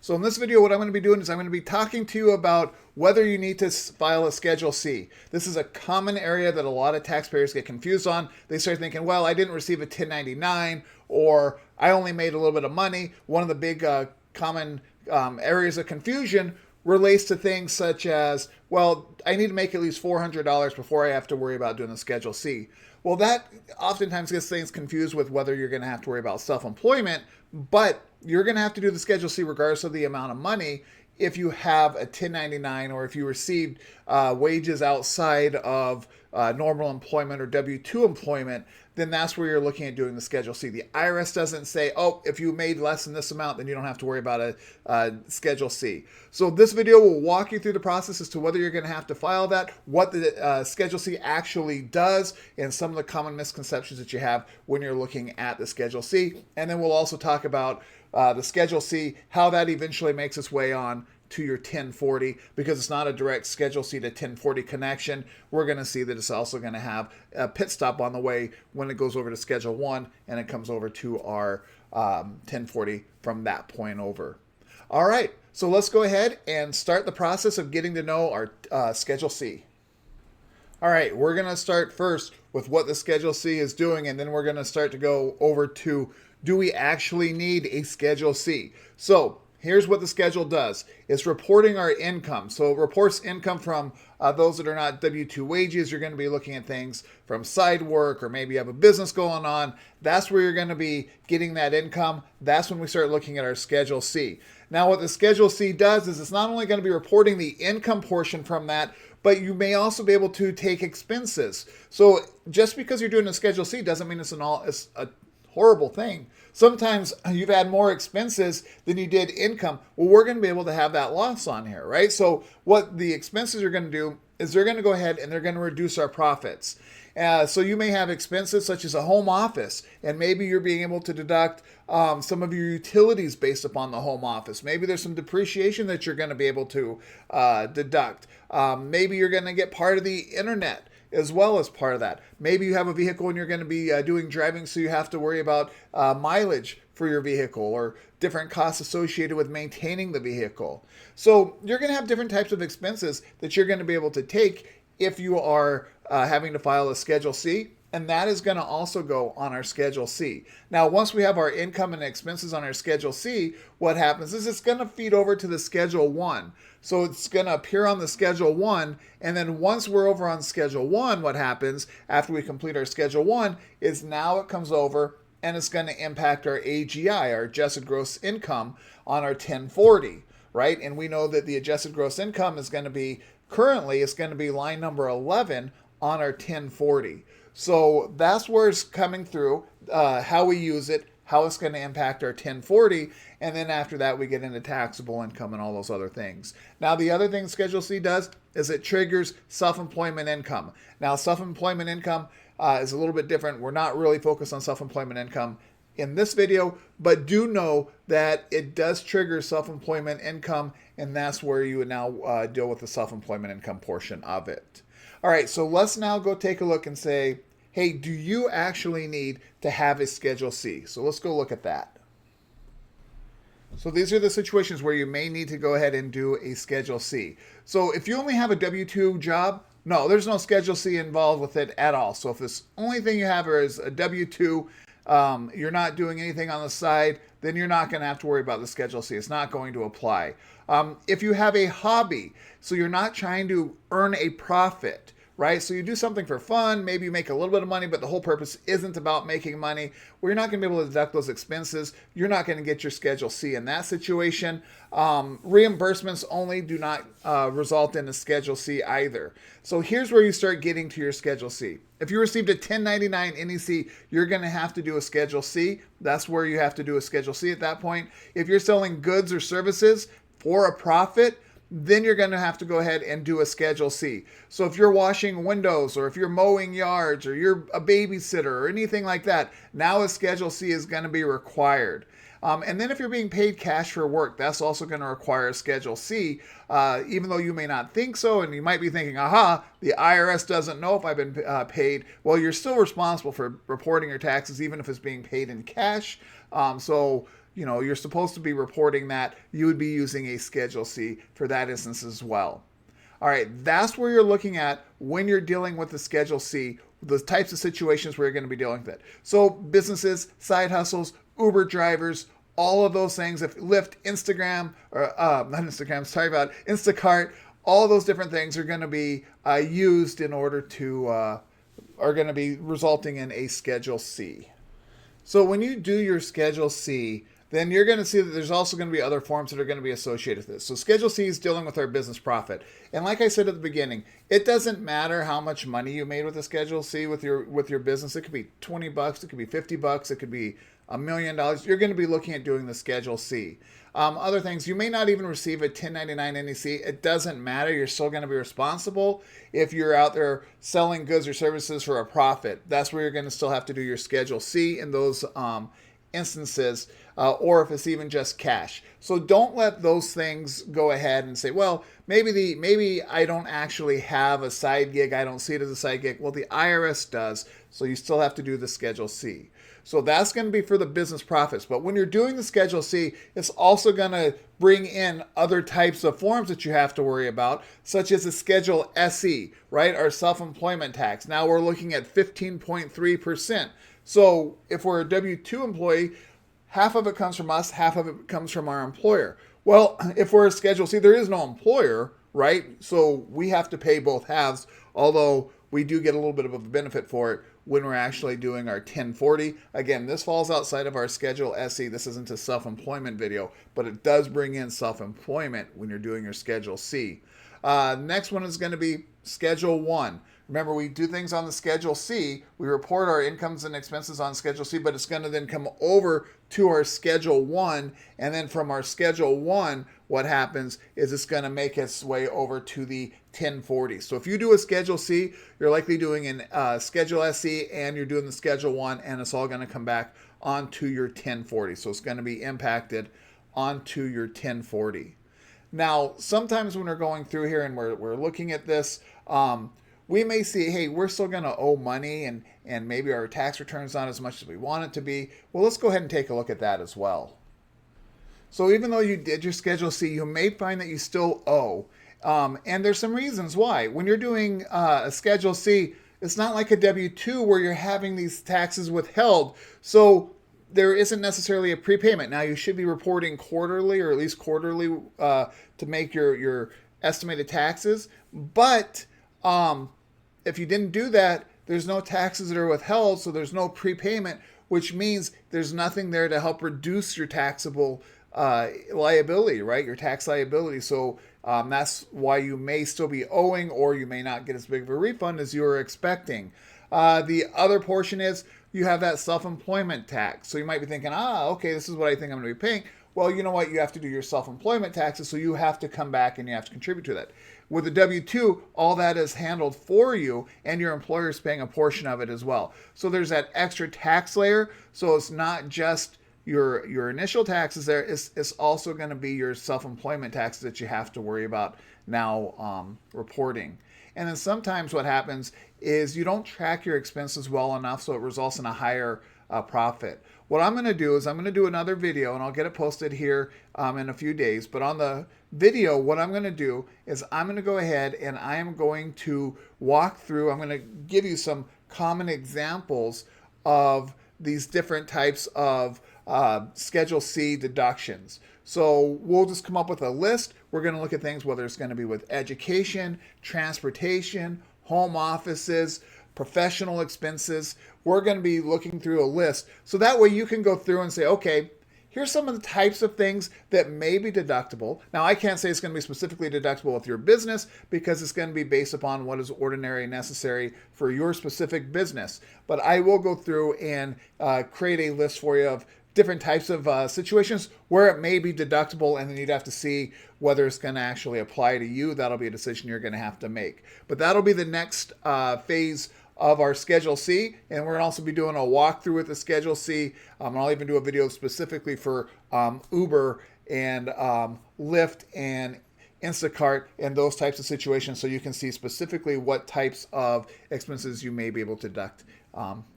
So in this video, what I'm going to be doing is I'm going to be talking to you about whether you need to file a Schedule C. This is a common area that a lot of taxpayers get confused on. They start thinking, well, I didn't receive a 1099, or I only made a little bit of money. One of the big common areas of confusion relates to things such as, well, I need to make at least $400 before I have to worry about doing the Schedule C. Well, that oftentimes gets things confused with whether you're going to have to worry about self-employment, but you're going to have to do the Schedule C regardless of the amount of money if you have a 1099 or if you received wages outside of normal employment or W-2 employment, then that's where you're looking at doing the Schedule C. The IRS doesn't say, oh, if you made less than this amount, then you don't have to worry about a Schedule C. So this video will walk you through the process as to whether you're going to have to file that, what the Schedule C actually does, and some of the common misconceptions that you have when you're looking at the Schedule C. And then we'll also talk about the Schedule C, how that eventually makes its way on to your 1040, because it's not a direct Schedule C to 1040 connection. We're going to see that it's also going to have a pit stop on the way when it goes over to Schedule 1 and it comes over to our 1040 from that point over. All right, so let's go ahead and start the process of getting to know our Schedule C. All right, we're going to start first with what the Schedule C is doing, and then we're going to start to go over to, do we actually need a Schedule C? So here's what the schedule does. It's reporting our income. So it reports income from those that are not W-2 wages. You're going to be looking at things from side work, or maybe you have a business going on. That's where you're going to be getting that income. That's when we start looking at our Schedule C. Now what the Schedule C does is it's not only going to be reporting the income portion from that, but you may also be able to take expenses. So just because you're doing a Schedule C doesn't mean it's a horrible thing. Sometimes you've had more expenses than you did income. Well, we're going to be able to have that loss on here, right? So what the expenses are going to do is they're going to go ahead and they're going to reduce our profits. So you may have expenses such as a home office, and maybe you're being able to deduct some of your utilities based upon the home office. Maybe there's some depreciation that you're going to be able to deduct. Maybe you're going to get part of the internet as well as part of that. Maybe you have a vehicle and you're going to be doing driving, so you have to worry about mileage for your vehicle or different costs associated with maintaining the vehicle. So you're going to have different types of expenses that you're going to be able to take if you are having to file a Schedule C, and that is going to also go on our Schedule C. Now, once we have our income and expenses on our Schedule C, what happens is it's going to feed over to the Schedule 1. So it's going to appear on the Schedule 1, and then once we're over on Schedule 1, what happens after we complete our Schedule 1 is now it comes over and it's going to impact our AGI, our adjusted gross income, on our 1040, right? And we know that the adjusted gross income is going to be, currently, it's going to be line number 11 on our 1040. So that's where it's coming through, how we use it, how it's going to impact our 1040, and then after that we get into taxable income and all those other things. Now the other thing Schedule C does is it triggers self-employment income. Now self-employment income is a little bit different. We're not really focused on self-employment income in this video, but do know that it does trigger self-employment income, and that's where you would now deal with the self-employment income portion of it. All right, so let's now go take a look and say, hey, do you actually need to have a Schedule C? So let's go look at that. So these are the situations where you may need to go ahead and do a Schedule C. So if you only have a W-2 job, no, there's no Schedule C involved with it at all. So if this only thing you have is a W-2, you're not doing anything on the side, then you're not going to have to worry about the Schedule C. It's not going to apply. If you have a hobby, so you're not trying to earn a profit, right? So you do something for fun, maybe you make a little bit of money, but the whole purpose isn't about making money. Well, you're not going to be able to deduct those expenses. You're not going to get your Schedule C in that situation. Reimbursements only do not result in a Schedule C either. So here's where you start getting to your Schedule C. If you received a 1099 NEC, you're going to have to do a Schedule C. That's where you have to do a Schedule C at that point. If you're selling goods or services for a profit, then you're going to have to go ahead and do a Schedule C. So if you're washing windows, or if you're mowing yards, or you're a babysitter or anything like that, now a Schedule C is going to be required. And then if you're being paid cash for work, that's also going to require a Schedule C, even though you may not think so, and you might be thinking, aha, the IRS doesn't know if I've been paid. Well, you're still responsible for reporting your taxes, even if it's being paid in cash. So you're supposed to be reporting that, you would be using a Schedule C for that instance as well. All right, that's where you're looking at when you're dealing with the Schedule C, the types of situations where you're going to be dealing with it. So businesses, side hustles, Uber drivers, all of those things, if Lyft, Instagram, or not Instagram, sorry about Instacart, all those different things are going to be used in order to, are going to be resulting in a Schedule C. So when you do your Schedule C, then you're going to see that there's also going to be other forms that are going to be associated with this. So Schedule C is dealing with our business profit. And like I said at the beginning, it doesn't matter how much money you made with the Schedule C with your business. It could be $20, it could be $50, it could be $1 million. You're going to be looking at doing the Schedule C. Other things, you may not even receive a 1099 NEC. It doesn't matter. You're still going to be responsible if you're out there selling goods or services for a profit. That's where you're going to still have to do your Schedule C in those instances, or if it's even just cash. So don't let those things go ahead and say, well, maybe I don't actually have a side gig. I don't see it as a side gig. Well, the IRS does. So you still have to do the Schedule C. So that's going to be for the business profits. But when you're doing the Schedule C, it's also going to bring in other types of forms that you have to worry about, such as the Schedule SE, right? Our self-employment tax. Now we're looking at 15.3%. So if we're a W-2 employee, half of it comes from us, half of it comes from our employer. Well, if we're a Schedule C, there is no employer, right? So we have to pay both halves, although we do get a little bit of a benefit for it when we're actually doing our 1040. Again, this falls outside of our Schedule SE. This isn't a self-employment video, but it does bring in self-employment when you're doing your Schedule C. Next one is going to be Schedule 1. Remember, we do things on the Schedule C. We report our incomes and expenses on Schedule C, but it's going to then come over to our Schedule 1. And then from our Schedule 1, what happens is it's going to make its way over to the 1040. So if you do a Schedule C, you're likely doing a Schedule SE and you're doing the Schedule 1, and it's all going to come back onto your 1040. So it's going to be impacted onto your 1040. Now, sometimes when we're going through here and we're looking at this, we may see, hey, we're still going to owe money and maybe our tax return's not as much as we want it to be. Well, let's go ahead and take a look at that as well. So even though you did your Schedule C, you may find that you still owe. And there's some reasons why. When you're doing a Schedule C, it's not like a W-2 where you're having these taxes withheld. So there isn't necessarily a prepayment. Now, you should be reporting quarterly or at least quarterly to make your estimated taxes. But if you didn't do that, there's no taxes that are withheld, so there's no prepayment, which means there's nothing there to help reduce your taxable liability, right? Your tax liability. So that's why you may still be owing, or you may not get as big of a refund as you were expecting. The other portion is you have that self-employment tax. So you might be thinking, okay, this is what I think I'm going to be paying. Well, you know what? You have to do your self-employment taxes, so you have to come back and you have to contribute to that. With the W-2, all that is handled for you, and your employer is paying a portion of it as well. So there's that extra tax layer. So it's not just your initial taxes there. It's also going to be your self-employment taxes that you have to worry about now reporting. And then sometimes what happens is you don't track your expenses well enough, so it results in a higher profit. What I'm going to do is I'm going to do another video, and I'll get it posted here in a few days. But on the video, what I'm going to do is I'm going to go ahead and I am going to walk through, I'm going to give you some common examples of these different types of Schedule C deductions. So we'll just come up with a list. We're going to look at things, whether it's going to be with education, transportation, home offices, professional expenses. We're going to be looking through a list. So that way you can go through and say, okay, here's some of the types of things that may be deductible. Now, I can't say it's going to be specifically deductible with your business because it's going to be based upon what is ordinary and necessary for your specific business. But I will go through and create a list for you of different types of situations where it may be deductible, and then you'd have to see whether it's going to actually apply to you. That'll be a decision you're going to have to make. But that'll be the next phase of our Schedule C, and we're going to also be doing a walkthrough with the Schedule C. I'll even do a video specifically for Uber and Lyft and Instacart and those types of situations, so you can see specifically what types of expenses you may be able to deduct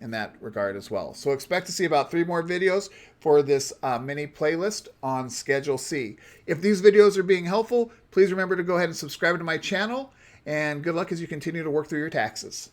in that regard as well. So expect to see about 3 more videos for this mini playlist on Schedule C. If these videos are being helpful, please remember to go ahead and subscribe to my channel, and good luck as you continue to work through your taxes.